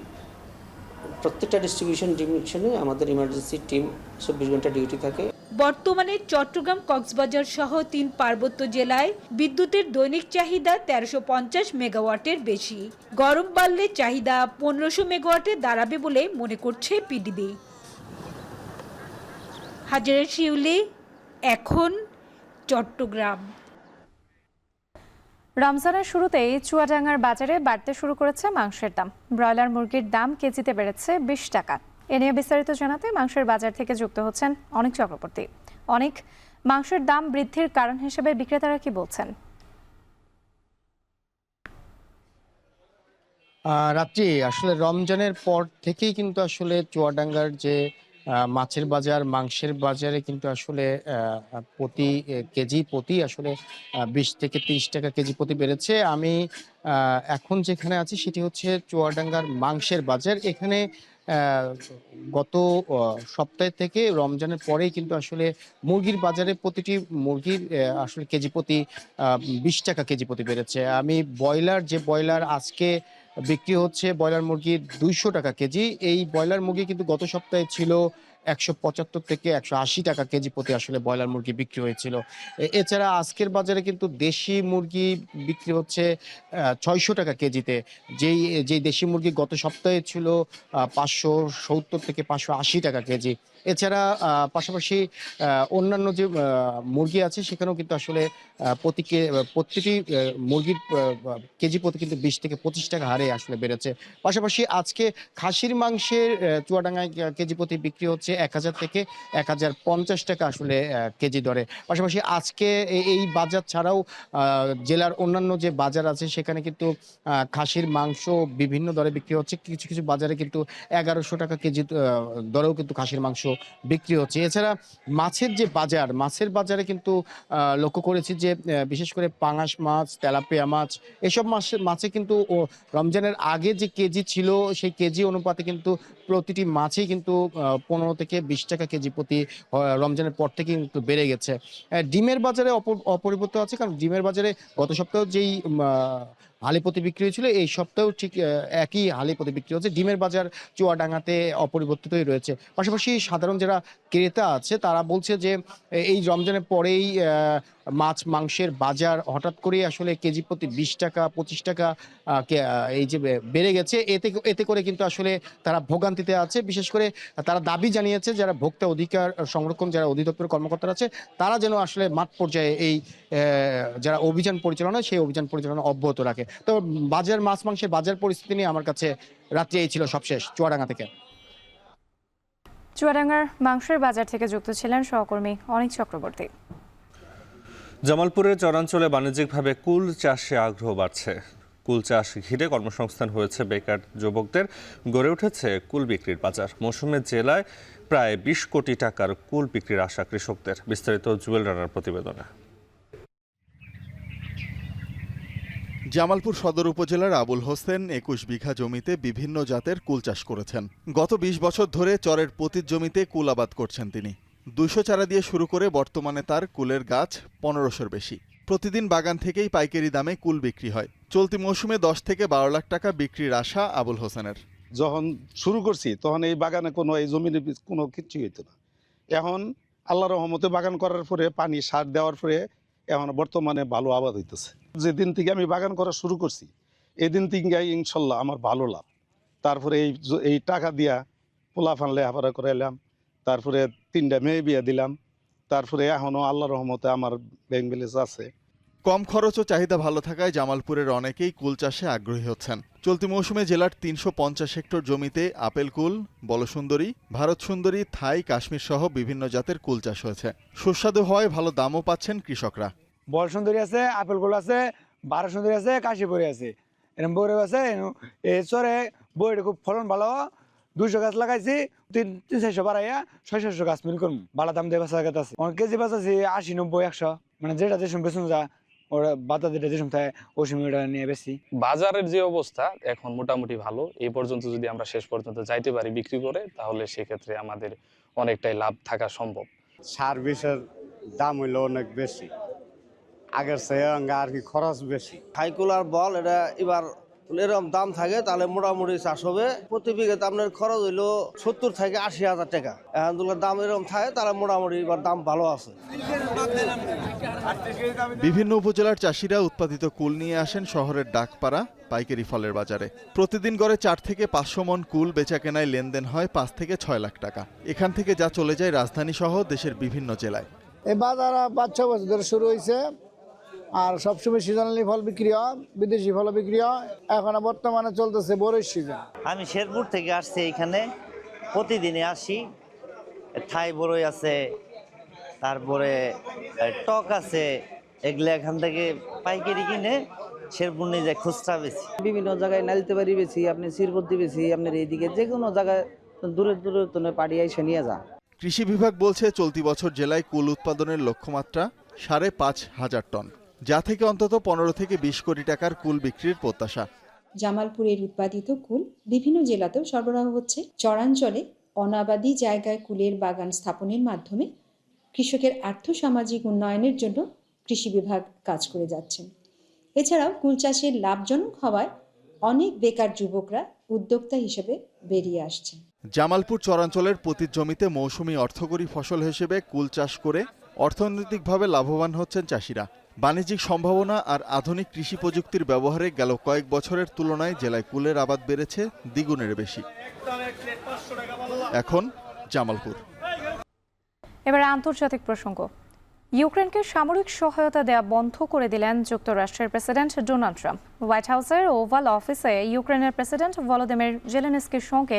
প্রত্যেকটা ডিস্ট্রিবিউশন ডিভিশনে আমাদের ইমার্জেন্সি টিম 24 ঘন্টা ডিউটি থাকে। বর্তমানে চট্টগ্রাম, কক্সবাজার সহ 3 পার্বত্য জেলায় বিদ্যুতের দৈনিক চাহিদা 1350 মেগাওয়াটের বেশি। গরম বাড়লে চাহিদা 1500 মেগাওয়াটে দাঁড়াবে বলে মনে করছে পিডিবি। হাজারে শিউলি, এখন চট্টগ্রাম। রমজানের শুরুতেই চুয়াডাঙ্গার বাজারে বাড়তে শুরু করেছে মাংসের দাম। ব্রয়লার মুরগির দাম কেজিতে বেড়েছে 20 টাকা। এ নিয়ে বিস্তারিত জানাতে মাংসের বাজার থেকে যুক্ত হচ্ছেন অনেক চক্রবর্তী। অনেক, মাংসের দাম বৃদ্ধির কারণ হিসেবে বিক্রেতারা কি বলছেন? রাত্রি আসলে রমজানের পর থেকেই কিন্তু আসলে চুয়াডাঙ্গার যে মাছের বাজার, মাংসের বাজারে কিন্তু আসলে প্রতি কেজি প্রতি আসলে 20 থেকে 30 টাকা কেজি প্রতি বেড়েছে। আমি এখন যেখানে আছি সেটি হচ্ছে চুয়াডাঙ্গার মাংসের বাজার। এখানে গত সপ্তাহ থেকে রমজানের পরেই কিন্তু আসলে মুরগির বাজারে প্রতিটি মুরগির আসলে কেজি প্রতি 20 টাকা কেজি প্রতি বেড়েছে। আমি ব্রয়লার আজকে বিক্রি হচ্ছে ব্রয়লার মুরগি 200 টাকা কেজি। এই ব্রয়লার মুরগি কিন্তু গত সপ্তাহে ছিল 175 থেকে 180 টাকা কেজি প্রতি আসলে ব্রয়লার মুরগি বিক্রি হয়েছিল। এছাড়া আজকের বাজারে কিন্তু দেশি মুরগি বিক্রি হচ্ছে 600 টাকা কেজিতে। যেই দেশি মুরগি গত সপ্তাহে ছিল 570 থেকে 580 টাকা কেজি। এছাড়া পাশাপাশি অন্যান্য যে মুরগি আছে সেখানেও কিন্তু আসলে প্রতিটি মুরগির কেজি প্রতি কিন্তু 20 থেকে 25 টাকা হারে আসলে বেড়েছে। পাশাপাশি আজকে খাসির মাংসের চুয়াডাঙ্গায় কেজি প্রতি বিক্রি হচ্ছে 1000 থেকে 1050 টাকা আসলে কেজি দরে। পাশাপাশি আজকে এই বাজার ছাড়াও জেলার অন্যান্য যে বাজার আছে সেখানে কিন্তু খাসির মাংস বিভিন্ন দরে বিক্রি হচ্ছে। কিছু কিছু বাজারে কিন্তু 1100 টাকা কেজি দরেও কিন্তু খাসির মাংস বিক্রি হচ্ছে। এছাড়া মাছের বাজারে কিন্তু লক্ষ্য করেছি যে বিশেষ করে পাঙাশ মাছ, তেলাপিয়া মাছ, এসব মাছে কিন্তু রমজানের আগে যে কেজি ছিল সেই কেজি অনুপাতে কিন্তু প্রতিটি মাছেই কিন্তু 15 থেকে 20 টাকা কেজি প্রতি রমজানের পর থেকে কিন্তু বেড়ে গেছে। ডিমের বাজারে অপরিবর্তিত আছে, কারণ ডিমের বাজারে গত সপ্তাহে যেই হালি প্রতি বিক্রি হয়েছিল, এই সপ্তাহেও ঠিক একই হালি প্রতি বিক্রি হচ্ছে। ডিমের বাজার চুয়াডাঙ্গাতে অপরিবর্তিতই রয়েছে। পাশাপাশি সাধারণ যারা ক্রেতা আছে তারা বলছে যে এই রমজানের পরেই মাছ মাংসের বাজার হঠাৎ করেই আসলে কেজি প্রতি 20 টাকা 25 টাকা এই যে বেড়ে গেছে, এতে করে কিন্তু আসলে তারা ভোগান্তিতে আছে। বিশেষ করে তারা দাবি জানিয়েছে যারা ভোক্তা অধিকার সংরক্ষণ যারা অধিদপ্তরের কর্মকর্তারা আছে তারা যেন আসলে মাঠ পর্যায়ে এই যারা অভিযান পরিচালনা সেই অভিযান পরিচালনা অব্যাহত রাখে। তো বাজার মাছ মাংসের বাজার পরিস্থিতি নিয়ে আমার কাছে রাত্রে এই ছিল সবশেষ চুয়াডাঙ্গা থেকে। চুয়াডাঙ্গার মাংসের বাজার থেকে যুক্ত ছিলেন সহকর্মী অনিক চক্রবর্তী। জামালপুরের চরাঞ্চলে বাণিজ্যিকভাবে কুল চাষে আগ্রহ বাড়ছে। কুল চাষ ঘিরে কর্মসংস্থান হয়েছে বেকার যুবকদের, গড়ে উঠেছে কুল বিক্রির বাজার। মৌসুমে জেলায় প্রায় 20 কোটি টাকার কুল বিক্রির আশা কৃষকদের। বিস্তারিত জুয়েল রানার প্রতিবেদনে। জামালপুর সদর উপজেলার আবুল হোসেন 21 বিঘা জমিতে বিভিন্ন জাতের কুল চাষ করেছেন। গত 20 বছর ধরে চরের প্রতি জমিতে কুল আবাদ করছেন তিনি। 200 চারা দিয়ে শুরু করে বর্তমানে তার কুলের গাছ 1500-র বেশি। প্রতিদিন বাগান থেকেই পাইকারি দামে কুল বিক্রি হয়। চলতি মৌসুমে 10 থেকে 12 লাখ টাকা বিক্রির আশা আবুল হোসেনের। যখন শুরু করছি তখন এই বাগানে এই জমির কোনো কিছুই হইতো না। এখন আল্লাহর রহমতে বাগান করার পরে পানি সার দেওয়ার পরে এখন বর্তমানে ভালো আবাদ হইতেছে। যেদিন থেকে আমি বাগান করা শুরু করছি এই দিন থেকে ইনশাল্লাহ আমার ভালো লাভ। তারপরে এই টাকা দিয়া পোলাফান লেখাপড়া করাইলাম, তারপরে 3টা মেয়ে বিয়ে দিলাম, তারপরে এখনও আল্লাহর রহমতে আমার ব্যাংক ব্যালেন্স আছে। কম খরচ ও চাহিদা ভালো থাকায় জামালপুরের অনেকেই কুল চাষে আগ্রহী হচ্ছেন। চলতি মৌসুমে জেলার 350 হেক্টর জমিতে আপেল কুল, বলসুন্দরী, ভারত সুন্দরী, থাই, কাশ্মীর সহ বিভিন্ন জাতের কুল চাষ হয়েছে। সুস্বাদু হওয়ায় ভালো দামও পাচ্ছেন কৃষকরা। বলসুন্দরী আছে, আপেল কুল আছে, ভারত সুন্দরী আছে, কাশীপুরি আছে, এরকম বড় আছে। এই চরে বইটা খুব ফলন ভালো। 200 গাছ লাগাইছি, 300-400 বাড়াইয়া 600 গাছ মিল করবো। ভালো দাম দিয়ে বেচা আছে। অনেক কেজি বেচাছি 80, 90, 100, মানে যেটা যে সময় বেচুন যা ওরা বাতা যেটা যে সময় থাকে ওই সময় নিয়ে বেশি। বাজারের যে অবস্থা এখন মোটামুটি ভালো। এই পর্যন্ত যদি আমরা শেষ পর্যন্ত যাইতে পারি বিক্রি করে, তাহলে সেক্ষেত্রে আমাদের অনেকটাই লাভ থাকা সম্ভব। সার বিষের দাম হইলো অনেক বেশি, আগের চেয়ে আর কি খরচ বেশি। হাইকুল আর বল এটা এবার এরকম দাম থাকে তাহলে মোটামুটি চাষ হবে। প্রতি বিঘাতে আপনার খরচ হইলো 70 থেকে 80 হাজার টাকা। এখন দাম এরকম থাকে তাহলে মোটামুটি এবার দাম ভালো আছে। বিভিন্ন উপজেলার চাষিরা উৎপাদিত কুল নিয়ে আসেন শহরের ডাকপাড়া পাইকারি ফলের বাজারে। প্রতিদিন গড়ে 4 থেকে 500 মন কুল বেচা কেনায় লেনদেন হয় 5 থেকে 6 লাখ টাকা। এখান থেকে যা চলে যায় রাজধানী সহ দেশের বিভিন্ন জেলায়। এই বাজার 5-6 বছর ধরে শুরু হয়েছে, আর সবসময় সিজনালি ফল বিক্রি হয়, বিদেশি ফল বিক্রি হয়। এখন বর্তমানে চলতেছে বড়ই সিজন। আমি শেরপুর থেকে আসছি, এখানে প্রতিদিনে আসি। থাই বড়ই আছে, তারপরে টক আছে, এগুলো এখান থেকে পাইকারি কিনে শেরপুর নিয়ে যায় খুচরা বেশি। বিভিন্ন জায়গায় নালতে পারি বেশি, আপনি শিরপত্তি বেশি, আপনার এইদিকে যে কোনো জায়গায় দূরে দূরে পাড়িয়ে এসে নিয়ে যান। কৃষি বিভাগ বলছে চলতি বছর জেলায় কুল উৎপাদনের লক্ষ্যমাত্রা 5,500 টন, যা থেকে অন্তত 15 থেকে 20 কোটি টাকার কুল বিক্রির প্রত্যাশা। জামালপুরের উৎপাদিত কুল বিভিন্ন জেলাতেও সরবরাহ হচ্ছে। চরাঞ্চলে অনাবাদী জায়গায় কুলের বাগান স্থাপনের মাধ্যমে কৃষকের আর্থসামাজিক উন্নয়নের জন্য কৃষি বিভাগ কাজ করে যাচ্ছেন। এছাড়াও কুল চাষের লাভজনক হওয়ায় অনেক বেকার যুবকরা উদ্যোক্তা হিসেবে বেরিয়ে আসছেন। জামালপুর চরাঞ্চলের প্রতি জমিতে মৌসুমি অর্থকরী ফসল হিসেবে কুল চাষ করে অর্থনৈতিকভাবে লাভবান হচ্ছেন চাষিরা। বাণিজ্যিক সম্ভাবনা আর আধুনিক কৃষি প্রযুক্তির ব্যবহারে গেল কয়েক বছরের তুলনায় জেলায় কুলের আবাদ বেড়েছে দ্বিগুণের বেশি। এখন জামালপুর। এবার আন্তর্জাতিক প্রসঙ্গ। ইউক্রেনকে সামরিক সহায়তা দেয়া বন্ধ করে দিলেন যুক্তরাষ্ট্রের প্রেসিডেন্ট ডোনাল্ড ট্রাম্প। হোয়াইট হাউসের ওভাল অফিসে ইউক্রেনের প্রেসিডেন্ট ভলোদিমির জেলেনস্কির সঙ্গে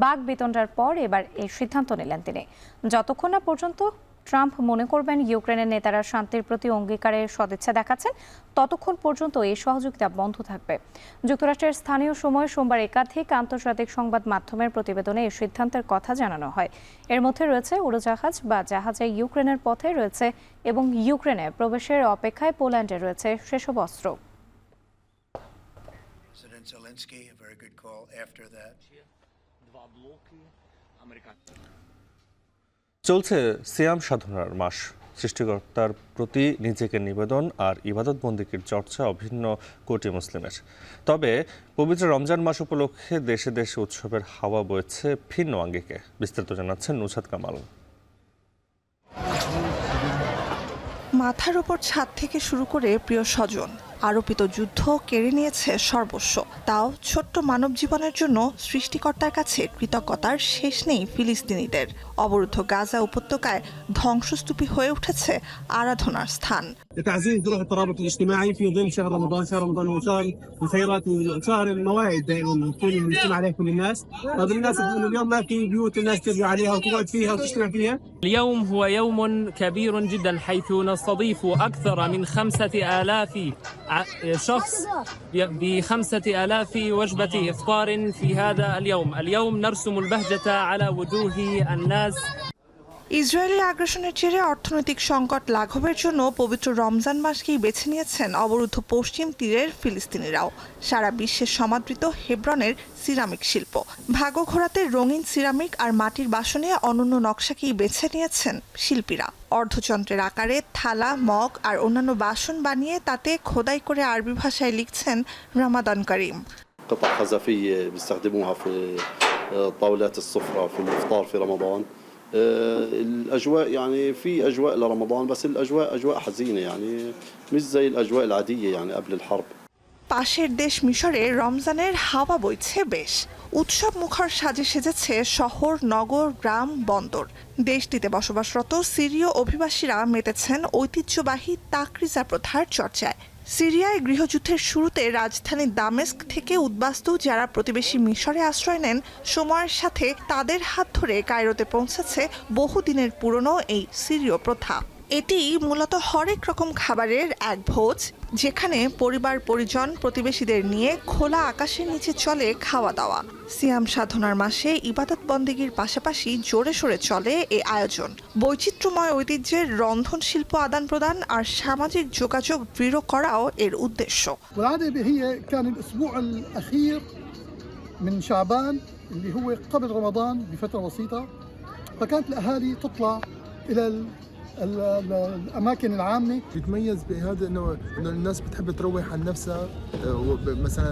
বাকবিতণ্ডার পর এবার এই সিদ্ধান্ত নিলেন তিনি। যতক্ষণ না পর্যন্ত ট্রাম্প মনে করবেন ইউক্রেনের নেতারা শান্তির প্রতি অঙ্গীকারের সদিচ্ছা দেখাচ্ছেন, ততক্ষণ পর্যন্ত এই সহযোগিতা বন্ধ থাকবে। যুক্তরাষ্ট্রের স্থানীয় সময় সোমবার একাধিক আন্তর্জাতিক সংবাদ মাধ্যমের প্রতিবেদনে এই সিদ্ধান্তের কথা জানানো হয়। এর মধ্যে রয়েছে উড়োজাহাজ বা জাহাজে ইউক্রেনের পথে রয়েছে এবং ইউক্রেনে প্রবেশের অপেক্ষায় পোল্যান্ডে রয়েছে সেসব অস্ত্র। চলছে সিয়াম সাধনার মাস। সৃষ্টিকর্তার প্রতি নিজেকে নিবেদন আর ইবাদত বন্দেগীর চর্চা অভিন্ন কোটি মুসলিমের। তবে পবিত্র রমজান মাস উপলক্ষে দেশে দেশে উৎসবের হাওয়া বইছে ভিন্ন আঙ্গিকে। বিস্তারিত জানাচ্ছেন নুসরাত কামাল। মাথার উপর ছাদ থেকে শুরু করে প্রিয় স্বজন, আরোপিত যুদ্ধ কেড়ে নিয়েছে সর্বস্ব। তাও ছোট্ট মানব জীবনের জন্য সৃষ্টিকর্তার কাছে কৃতজ্ঞতার শেষ নেই ফিলিস্তিনিদের। অবরুদ্ধ গাজা উপত্যকায় ধ্বংসস্তূপী হয়ে উঠেছে আরাধনার স্থান। تعزيز روح الترابط الاجتماعي في ظل شهر رمضان هو شهر الخيرات وشهر الموائد دائما يكون يجتمع عليه كل الناس. هذا الناس يقولوا اليوم ما في بيوت الناس ترجع عليها وتقعد فيها وتجتمع فيها. اليوم هو يوم كبير جدا حيث نستضيف أكثر من 5000 شخص ب5000 وجبة إفطار في هذا اليوم نرسم البهجة على وجوه الناس. ইসরায়েলি আগ্রাসনের জেরে অর্থনৈতিক সংকট লাঘবের জন্য পবিত্র রমজান মাসকেই বেছে নিয়েছেন অবরুদ্ধ পশ্চিম তীরের ফিলিস্তিনিরাও। সারা বিশ্বের সমাদৃত হেব্রনের সিরামিক শিল্প, ভাগ্য ঘোরাতে রঙিন সিরামিক আর মাটির বাসনে অনন্য নকশাকেই বেছে নিয়েছেন শিল্পীরা। অর্ধচন্দ্রের আকারে থালা, মগ আর অন্যান্য বাসন বানিয়ে তাতে খোদাই করে আরবি ভাষায় লিখছেন রমাদান করিম। قطع خزفية بيستخدموها في طاولات السفرة في الإفطار في رمضان. الأجواء يعني في أجواء لرمضان بس الأجواء أجواء حزينة يعني مش زي الأجواء العادية يعني قبل الحرب. পাশের দেশ মিশরে রমজানের হাওয়া বইছে বেশ। উৎসব মুখর সাজে সেজেছে শহর, নগর, গ্রাম, বন্দর। দেশটিতে বসবাসরত সিরীয় অভিবাসীরা মেতেছেন ঐতিহ্যবাহী তাকরিজা প্রথার চর্চায়। সিরিয়ায় গৃহযুদ্ধের শুরুতে রাজধানী দামেস্ক থেকে উদ্বাস্তু যারা প্রতিবেশী মিশরে আশ্রয় নেন, সময়ের সাথে তাদের হাত ধরে কায়রোতে পৌঁছেছে বহুদিনের পুরনো এই সিরীয় প্রথা। এটি মূলত হরেক রকম খাবারের এক ভোজ, যেখানে পরিবার পরিজন প্রতিবেশীদের নিয়ে খোলা আকাশের নিচে চলে খাওয়া দাওয়া। সিয়াম সাধনার মাসে ইবাদত বন্দেগীর পাশাপাশি জোরে সোরে চলে এই আয়োজন। বৈচিত্র্যময় ঐতিহ্যের রন্ধন শিল্প আদান প্রদান আর সামাজিক যোগাযোগ দৃঢ় করাও এর উদ্দেশ্য। من شعبان اللي هو قبل رمضان بفترة بسيطة فكانت الأهالي تطلع إلى الأماكن العامة. بيتميز بهذا إنه الناس بتحب تروح عن نفسها مثلا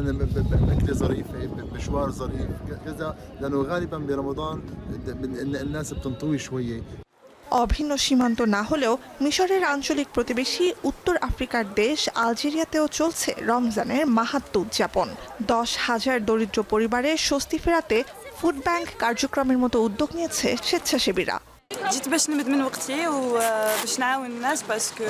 بأكلة ظريفة بمشوار ظريف كذا لأنه غالبا برمضان الناس بتنطوي شوية. অভিন্ন সীমান্ত না হলেও মিশরের আঞ্চলিক প্রতিবেশী উত্তর আফ্রিকার দেশ আলজেরিয়াতেও চলছে রমজানের মাহাত্ম্য উদযাপন। 10,000 দরিদ্র পরিবারে স্বস্তি ফেরাতে ফুড ব্যাংক কার্যক্রমের মতো উদ্যোগ নিয়েছে স্বেচ্ছাসেবীরা। جيت باش نمد من وقتي وباش نعاون الناس باسكو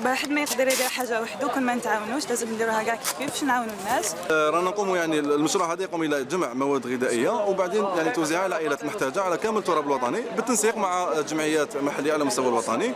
واحد ما يقدر يدير حاجه وحده وكل ما نتعاونوش لازم نديروها كاع كيف باش نعاونوا الناس. رانا نقوموا يعني المشروع هذا يقوم الى جمع مواد غذائيه وبعدين يعني توزيعها على عائلات محتاجه على كامل التراب الوطني بالتنسيق مع جمعيات محليه على المستوى الوطني.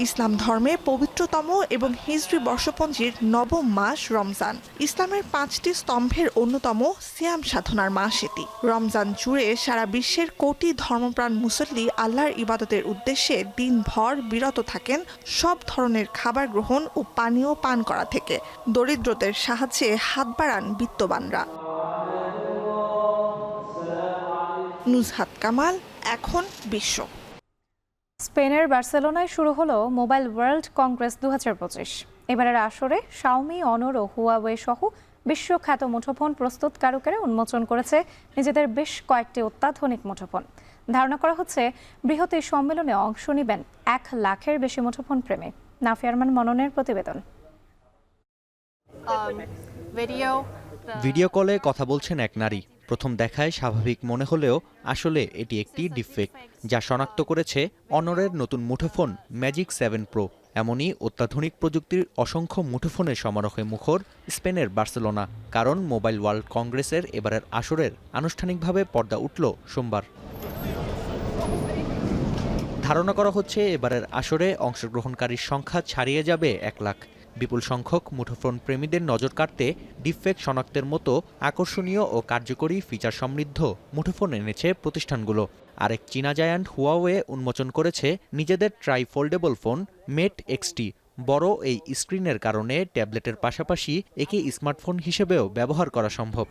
ইসলাম ধর্মে পবিত্রতম এবং হিজরি বর্ষপঞ্জির নবম মাস রমজান। ইসলামের 5টি স্তম্ভের অন্যতম সিয়াম সাধনার মাস এটি। রমজান জুড়ে সারা বিশ্বের কোটি ধর্মপ্রাণ মুসল্লি আল্লাহর ইবাদতের উদ্দেশ্যে দিনভর বিরত থাকেন সব ধরনের খাবার গ্রহণ ও পানীয় পান করা থেকে। দরিদ্রদের সাহায্যে হাত বাড়ান বিত্তবানরা। নুসরাত কামাল, এখন বিশ্ব। স্পেনের বার্সেলোনায় শুরু হলো মোবাইল ওয়ার্ল্ড কংগ্রেস 2025। এবারের আসরে শাওমি, অনর ও হুয়াওয়ে সহ বিশ্বখ্যাত মুঠোফোন প্রস্তুতকারকেরা উন্মোচন করেছে নিজেদের বেশ কয়েকটি অত্যাধুনিক মুঠোফোন। ধারণা করা হচ্ছে বৃহৎ এই সম্মেলনে অংশ নেবেন 1 লাখের বেশি মুঠোফোন প্রেমী। নাফিয়ারমান মননের প্রতিবেদন। ভিডিও কলে কথা বলছেন এক নারী। প্রথম দেখায় স্বাভাবিক মনে হলেও আসলে এটি একটি ডিপফেক, যা শনাক্ত করেছে অনরের নতুন মুঠোফোন ম্যাজিক 7 প্রো। এমনই অত্যাধুনিক প্রযুক্তির অসংখ্য মুঠোফোনের সমারোহে মুখর স্পেনের বার্সেলোনা, কারণ মোবাইল ওয়ার্ল্ড কংগ্রেসের এবারের আসরের আনুষ্ঠানিকভাবে পর্দা উঠল সোমবার। ধারণা করা হচ্ছে এবারের আসরে অংশগ্রহণকারীর সংখ্যা ছাড়িয়ে যাবে 1 লাখ। বিপুল সংখ্যক মুঠোফোন প্রেমীদের নজর কাড়তে ডিপফেক শনাক্তের মতো আকর্ষণীয় ও কার্যকরী ফিচার সমৃদ্ধ মুঠোফোন এনেছে প্রতিষ্ঠানগুলো। আরেক চীনা জায়ান্ট হুয়াওয়ে উন্মোচন করেছে নিজেদের ট্রাই ফোল্ডেবল ফোন মেট এক্সটি। বড় এই স্ক্রিনের কারণে ট্যাবলেটের পাশাপাশি একে স্মার্টফোন হিসেবেও ব্যবহার করা সম্ভব।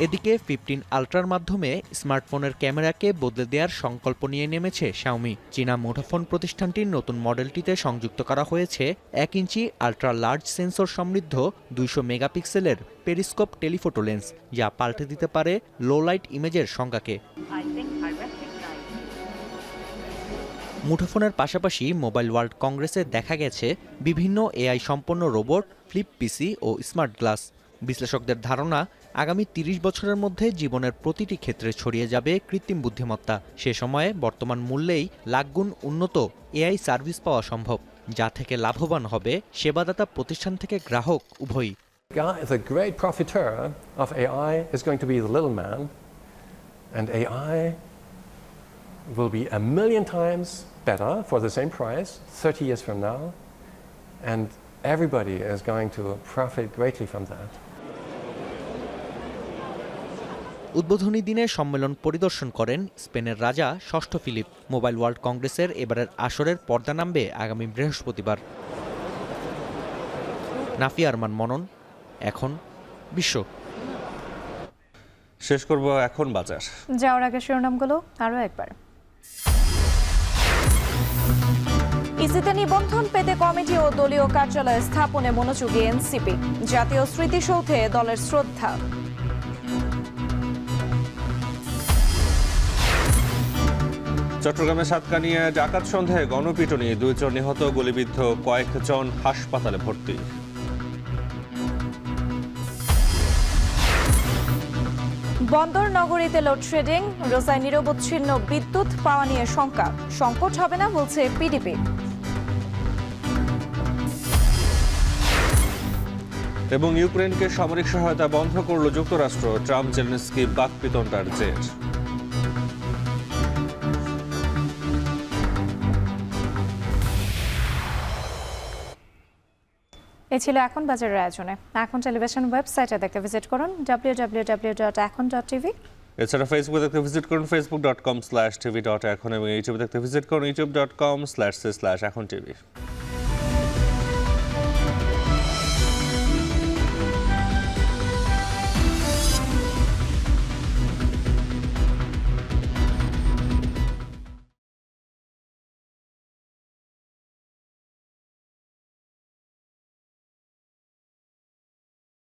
এদিকে 15 আলট্রার মাধ্যমে স্মার্টফোনের ক্যামেরাকে বদলে দেওয়ার সংকল্প নিয়ে নেমেছে শাওমি। চীনা মুঠোফোন প্রতিষ্ঠানটির নতুন মডেলটিতে সংযুক্ত করা হয়েছে 1 ইঞ্চি আলট্রা লার্জ সেন্সর সমৃদ্ধ 200 মেগাপিক্সেলের পেরিস্কোপ টেলিফোটো লেন্স, যা পাল্টে দিতে পারে লো লাইট ইমেজের সংজ্ঞাকে। মুঠোফোনের পাশাপাশি মোবাইল ওয়ার্ল্ড কংগ্রেসে দেখা গেছে বিভিন্ন এআই সম্পন্ন রোবট, ফ্লিপ পিসি ও স্মার্ট গ্লাস। বিশ্লেষকদের ধারণা, আগামী 30 বছরের মধ্যে জীবনের প্রতিটি ক্ষেত্রে ছড়িয়ে যাবে কৃত্রিম বুদ্ধিমত্তা। সে সময়ে বর্তমান মূল্যেই লাখগুণ উন্নত এআই সার্ভিস পাওয়া সম্ভব, যা থেকে লাভবান হবে সেবাদাতা প্রতিষ্ঠান থেকে গ্রাহক উভয়ই। The great profiteur of AI is going to be the little man, and AI will be 1,000,000 times better for the same price 30 years from now, and everybody is going to profit greatly from that. উদ্বোধনী দিনে সম্মেলন পরিদর্শন করেন স্পেনের রাজা ষষ্ঠ Philip. Mobile world কংগ্রেসের এবারের আসরের পর্দা নামবে আগামী বৃহস্পতিবার। নাফিয়া আরমান মনন, এখন বিশ্ব। শেষ করব এখন বাজার। যাওয়ার আগে শিরোনামগুলো আরও একবার। ইসিতে নিবন্ধন পেতে কমিটি ও দলীয় কার্যালয় স্থাপনে মনোযোগী এনসিপি। জাতীয় স্মৃতিসৌধে দলের শ্রদ্ধা। চট্টগ্রামের সাতকানিয়া ডাকাত সন্ধ্যায় গণপিটুনি, 2 জন নিহত, গুলিবিদ্ধ কয়েকজন হাসপাতালে ভর্তি। বন্দর নগরীতে লোডশেডিং, রোজায় নিরবচ্ছিন্ন বিদ্যুৎ পাওয়া নিয়ে শঙ্কা। সংকট হবে না বলছে পিডিপি। এবং ইউক্রেনকে সামরিক সহায়তা বন্ধ করল যুক্তরাষ্ট্র। ট্রাম্প জেলেনস্কি বাকপিতণ্ডার জের। এ ছিল এখন বাজারের আয়োজনে। এখন টেলিভিশন ওয়েবসাইটে দেখতে ভিজিট করুন www.ekon.tv। এছাড়া ফেসবুক দেখতে ভিজিট করুন facebook.com/tv.ekon এবং ইউটিউব দেখতে ভিজিট করুন youtube.com/echontv।